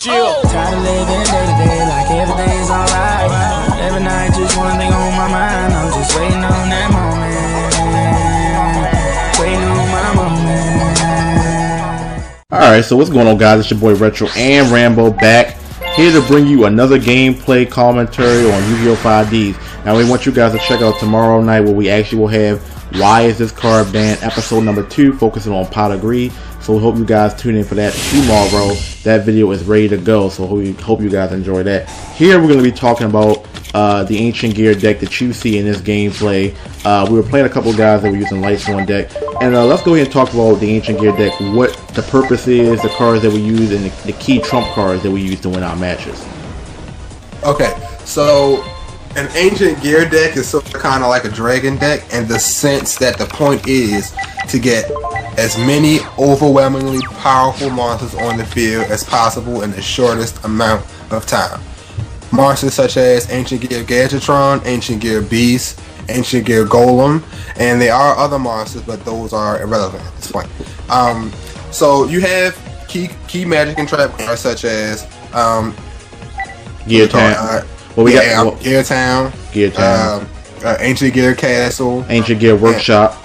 Chill. Try to live in day to day like everything's alright. Every night, just one thing on my mind. I'm just waiting on that moment. Waiting on my moment. Alright, so what's going on, guys? It's your boy Retro and Rambo back here to bring you another gameplay commentary on Yu-Gi-Oh! 5Ds. Now, we want you guys to check out tomorrow night where we actually will have Why Is This Card Banned? Episode number 2, focusing on Pot of Greed. So we hope you guys tune in for that tomorrow. That video is ready to go, so hope you guys enjoy that. Here we're going to be talking about the Ancient Gear deck that you see in this gameplay. We were playing a couple guys that were using Lights On deck. And let's go ahead and talk about the Ancient Gear deck, what the purpose is, the cards that we use, and the key trump cards that we use to win our matches. Okay, so an Ancient Gear deck is sort of kind of like a dragon deck in the sense that the point is to get as many overwhelmingly powerful monsters on the field as possible in the shortest amount of time. Monsters such as Ancient Gear Gadjiltron, Ancient Gear Beast, Ancient Gear Golem, and there are other monsters, but those are irrelevant at this point. So you have key magic and trap cards such as Gear Town. Gear Town, Ancient Gear Castle, Ancient Gear Workshop.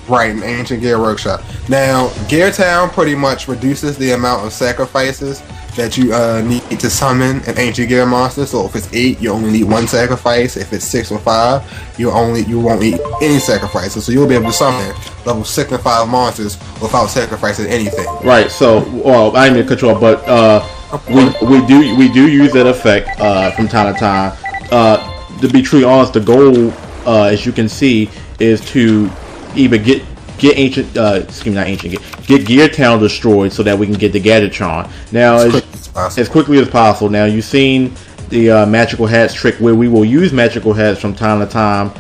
Right, an Ancient Gear Workshop. Now, Gear Town pretty much reduces the amount of sacrifices that you need to summon an Ancient Gear monster. So if it's 8, you only need 1 sacrifice. If it's 6 or 5, you won't need any sacrifices. So you'll be able to summon level 6 and 5 monsters without sacrificing anything. Right. So, well, I didn't control, but we do use that effect from time to time. To be truly honest, the goal, as you can see, is to either get Gear Town destroyed so that we can get the Gadjiltron. Now, as quickly as possible. Now, you've seen the Magical Hats trick where we will use Magical Hats from time to time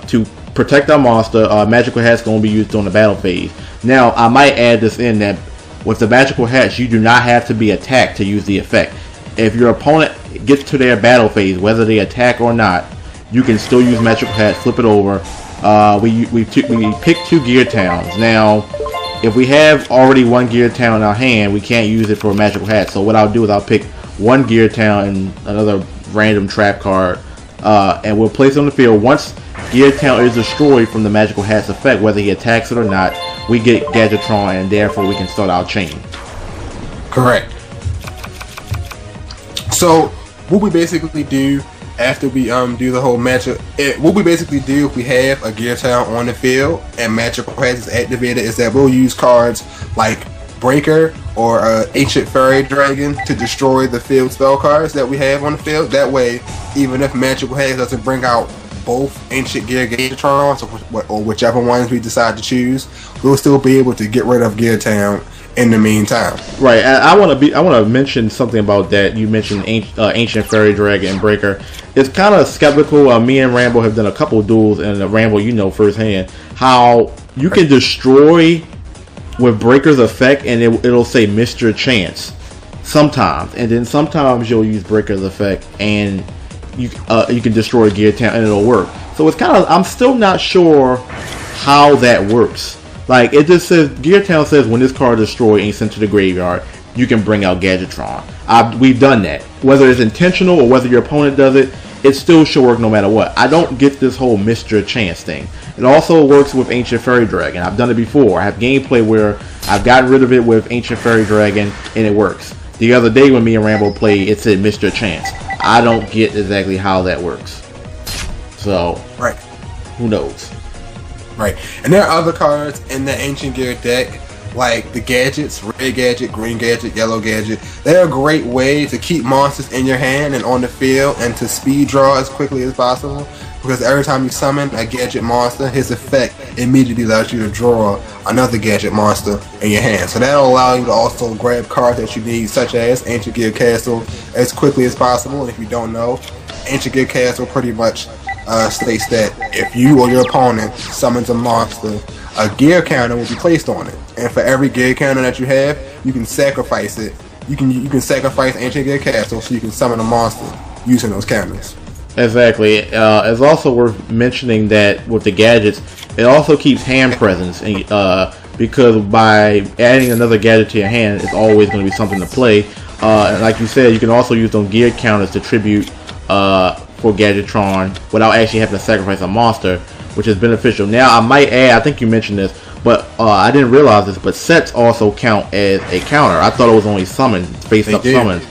to protect our monster. Magical Hats going to be used during the battle phase. Now, I might add this in that with the Magical Hats, you do not have to be attacked to use the effect. If your opponent gets to their battle phase, whether they attack or not, you can still use Magical Hats, flip it over. We pick 2 Gear Towns. Now, if we have already 1 Gear Town in our hand, we can't use it for a Magical Hat. So what I'll do is I'll pick 1 Gear Town and another random trap card, and we'll place it on the field. Once Gear Town is destroyed from the Magical Hat's effect, whether he attacks it or not, we get Gadjiltron, and therefore we can start our chain. Correct. So what we basically do after we do the whole matchup, what we basically do if we have a Gear Town on the field and Magical Hats is activated is that we'll use cards like Breaker or Ancient Fairy Dragon to destroy the field spell cards that we have on the field. That way, even if Magical Hats doesn't bring out both Ancient Gear Gadjitrons or whichever ones we decide to choose, we'll still be able to get rid of Gear Town in the meantime. Right. I want to mention something about that. You mentioned Ancient Fairy Dragon and Breaker. It's kind of skeptical. Me and Rambo have done a couple of duels, and Rambo, you know firsthand how you can destroy with Breaker's effect, and it'll say Mr. Chance sometimes, and then sometimes you'll use Breaker's effect, and you can destroy Gear Town, and it'll work. So it's kind of, I'm still not sure how that works. Like, it just says, Gear Town says when this card is destroyed and sent to the graveyard, you can bring out Gadjiltron. We've done that. Whether it's intentional or whether your opponent does it, it still should work no matter what. I don't get this whole Mr. Chance thing. It also works with Ancient Fairy Dragon. I've done it before. I have gameplay where I've gotten rid of it with Ancient Fairy Dragon, and it works. The other day when me and Rambo played, it said Mr. Chance. I don't get exactly how that works. So, right. Who knows? Right. And there are other cards in the Ancient Gear deck, like the gadgets, red gadget, green gadget, yellow gadget. They're a great way to keep monsters in your hand and on the field and to speed draw as quickly as possible. Because every time you summon a gadget monster, his effect immediately allows you to draw another gadget monster in your hand. So that'll allow you to also grab cards that you need, such as Ancient Gear Castle, as quickly as possible. And if you don't know, Ancient Gear Castle pretty much states that if you or your opponent summons a monster, a gear counter will be placed on it, and for every gear counter that you have, you can sacrifice it. You can sacrifice Ancient Gear Castle so you can summon a monster using those counters. Exactly. It's also worth mentioning that with the gadgets, it also keeps hand presence, because by adding another gadget to your hand, it's always going to be something to play. And like you said, you can also use those gear counters to tribute for Gadjiltron without actually having to sacrifice a monster, which is beneficial. Now, I might add, I think you mentioned this, but I didn't realize this, but sets also count as a counter. I thought it was only summon, face-up summons.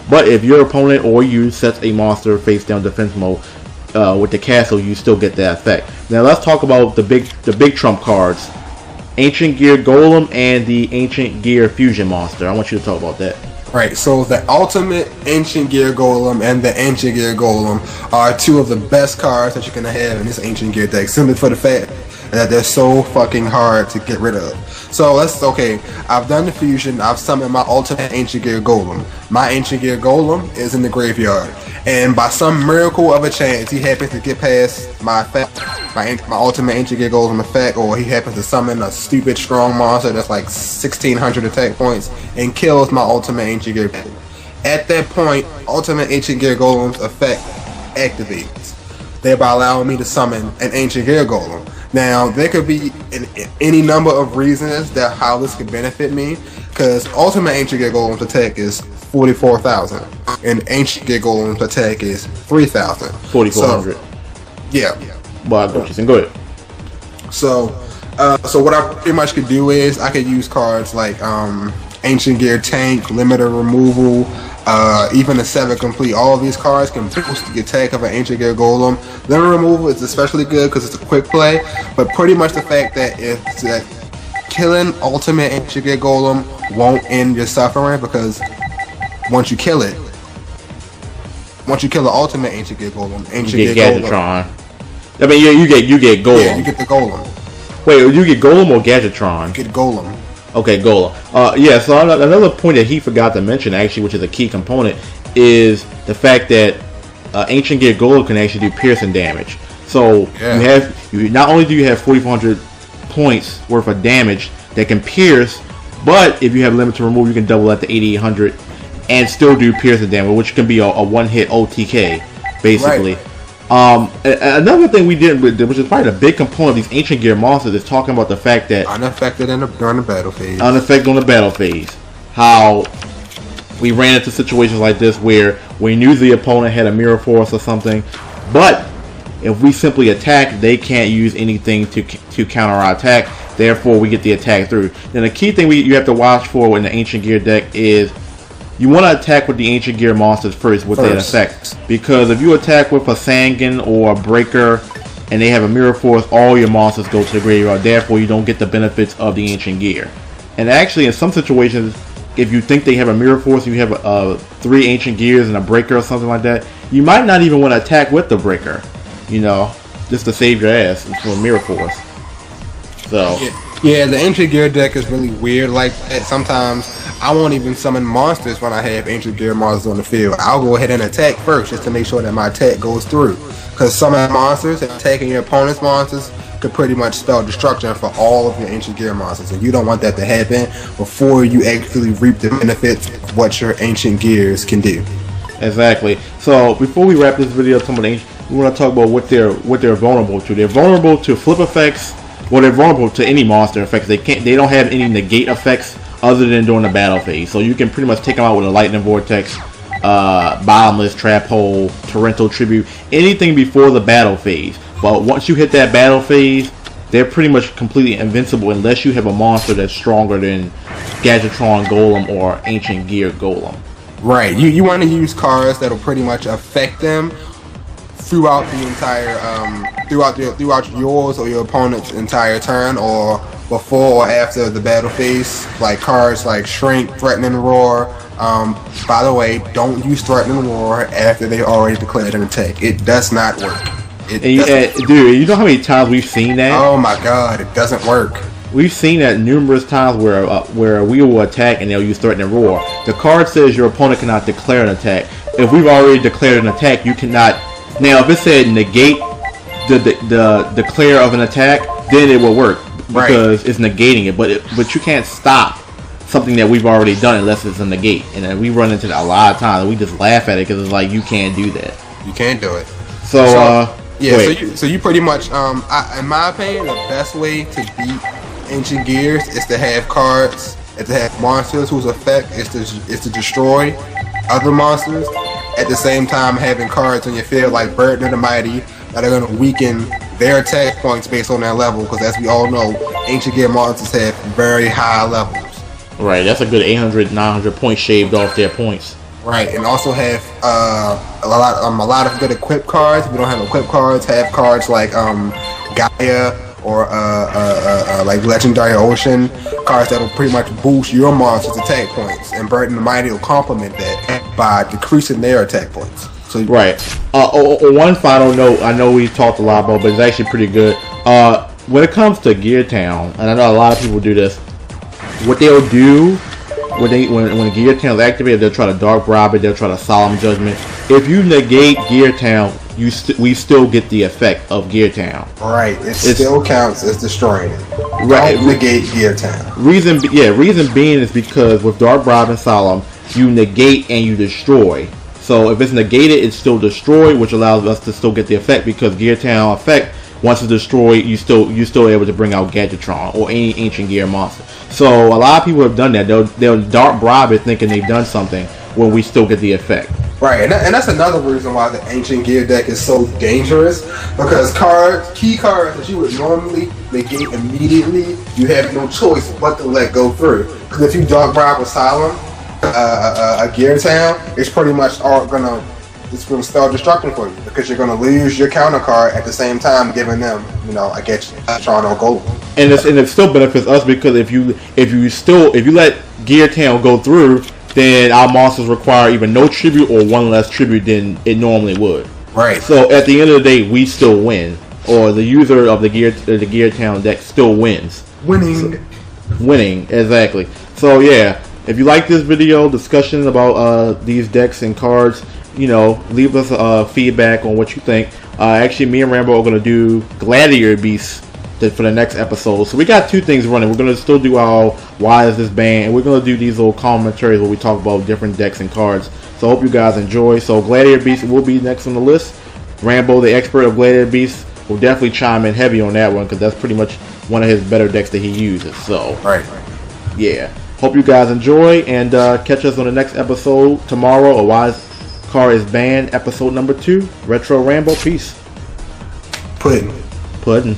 But if your opponent or you sets a monster face-down defense mode with the castle, you still get that effect. Now, let's talk about the big trump cards. Ancient Gear Golem and the Ancient Gear Fusion Monster. I want you to talk about that. Right, so the Ultimate Ancient Gear Golem and the Ancient Gear Golem are two of the best cards that you can have in this Ancient Gear deck, simply for the fact that they're so fucking hard to get rid of. So I've done the fusion, I've summoned my Ultimate Ancient Gear Golem. My Ancient Gear Golem is in the graveyard, and by some miracle of a chance, he happens to get past my effect, my Ultimate Ancient Gear Golem effect, or he happens to summon a stupid strong monster that's like 1600 attack points and kills my Ultimate Ancient Gear Golem. At that point, Ultimate Ancient Gear Golem's effect activates, thereby allowing me to summon an Ancient Gear Golem. Now, there could be any number of reasons that how this could benefit me, because Ultimate Ancient Gear Golem's attack is 44,000, and Ancient Gear Golem's attack is 3,000. 4,400. So, yeah. Well, go ahead. So what I pretty much could do is I could use cards like Ancient Gear Tank, Limiter Removal, even a 7 Complete. All of these cards can boost the attack of an Ancient Gear Golem. Limiter Removal is especially good because it's a quick play, but pretty much the fact that killing Ultimate Ancient Gear Golem won't end your suffering, because once you kill the Ultimate Ancient Gear Golem, you get Gadjiltron. I mean, you get Golem. Yeah, you get the Golem. Wait, you get Golem or Gadjiltron? You get Golem. Okay, Golem. Yeah, so another point that he forgot to mention, actually, which is a key component, is the fact that Ancient Gear Golem can actually do piercing damage. So you not only do you have 4,400 points worth of damage that can pierce, but if you have limit to remove, you can double that to 8,800 and still do piercing damage, which can be a one-hit OTK, basically. Right. Another thing we did, which is probably the big component of these Ancient Gear monsters, is talking about the fact that unaffected during the battle phase. Unaffected on the battle phase. How we ran into situations like this where we knew the opponent had a Mirror Force or something, but if we simply attack, they can't use anything to counter our attack. Therefore, we get the attack through. Then the key thing you have to watch for in the Ancient Gear deck is you want to attack with the Ancient Gear monsters first with that effect. Because if you attack with a Sangan or a Breaker and they have a Mirror Force, all your monsters go to the graveyard. Therefore, you don't get the benefits of the Ancient Gear. And actually, in some situations, if you think they have a Mirror Force, you have 3 Ancient Gears and a Breaker or something like that, you might not even want to attack with the Breaker. You know, just to save your ass for a Mirror Force. So yeah, the Ancient Gear deck is really weird like that. Sometimes I won't even summon monsters when I have Ancient Gear monsters on the field. I'll go ahead and attack first just to make sure that my attack goes through. Because summoning monsters and attacking your opponent's monsters could pretty much spell destruction for all of your Ancient Gear monsters. And you don't want that to happen before you actually reap the benefits of what your Ancient Gears can do. Exactly. So before we wrap this video, we want to talk about what they're vulnerable to. They're vulnerable to flip effects. Well, they're vulnerable to any monster effects. They don't have any negate effects other than during the battle phase. So you can pretty much take them out with a Lightning Vortex, Bottomless, Trap Hole, Torrential Tribute, anything before the battle phase. But once you hit that battle phase, they're pretty much completely invincible unless you have a monster that's stronger than Gadjiltron Golem or Ancient Gear Golem. Right. You want to use cards that'll pretty much affect them throughout the entire throughout yours or your opponent's entire turn, or before or after the battle phase, like cards like Shrink, Threatening Roar. By the way, don't use Threatening Roar after they already declared an attack. It does not work. Dude, you know how many times we've seen that? Oh my god, it doesn't work. We've seen that numerous times where we will attack and they'll use Threatening Roar. The card says your opponent cannot declare an attack. If we've already declared an attack, you cannot. Now, if it said negate the declare of an attack, then it will work because it's negating it. But you can't stop something that we've already done unless it's a negate. And we run into that a lot of times. And we just laugh at it because it's like, you can't do that. You can't do it. So so you pretty much, in my opinion, the best way to beat Ancient Gears is to have cards is to have monsters whose effect is to destroy other monsters. At the same time, having cards on your field like Burden of the Mighty that are going to weaken their attack points based on their level. Because as we all know, Ancient Gear monsters have very high levels. Right, that's a good 800, 900 points shaved off their points. Right, and also have a lot of good equip cards. If we don't have equip cards, have cards like Gaia or like Legendary Ocean, cards that will pretty much boost your monster's attack points, and Burden the Mighty will complement that by decreasing their attack points. So right. One final note, I know we talked a lot about, but it's actually pretty good. When it comes to Gear Town, and I know a lot of people do this, what they'll do when Gear Town is activated, they'll try to Dark Bribe it, they'll try to Solemn Judgment. If you negate Gear Town, we still get the effect of Gear Town. Right, it still counts as destroying it. Right, don't negate Gear Town. Reason being is because with Dark Bribe and Solemn, you negate and you destroy. So if it's negated, it's still destroyed, which allows us to still get the effect, because Gear Town effect, once it's destroyed, you still able to bring out Gadjiltron or any Ancient Gear monster. So a lot of people have done that. They'll Dark Bribe it thinking they've done something when we still get the effect. Right, and that's another reason why the Ancient Gear deck is so dangerous, because key cards that you would normally negate immediately, you have no choice but to let go through. Because if you Dark Bribe with Solemn, a Gear Town, it's pretty much gonna start destruction for you, because you're gonna lose your counter card at the same time giving them, a Gadjiltron or Golem. And it still benefits us, because if you let Gear Town go through, then our monsters require either no tribute or one less tribute than it normally would. Right. So at the end of the day, we still win, or the user of the Gear Town deck still wins. Winning, exactly. So yeah, if you like this video discussion about these decks and cards, leave us feedback on what you think. Actually, me and Rambo are going to do Gladiator Beasts for the next episode. So we got two things running. We're going to still do our Why Is This Banned, and we're going to do these little commentaries where we talk about different decks and cards. So I hope you guys enjoy. So Gladiator Beasts will be next on the list. Rambo, the expert of Gladiator Beasts, will definitely chime in heavy on that one, because that's pretty much one of his better decks that he uses. So right. Yeah. Hope you guys enjoy, and catch us on the next episode tomorrow. A Wise Car is Banned, episode number 2. Retro Rambo, peace. Pudding.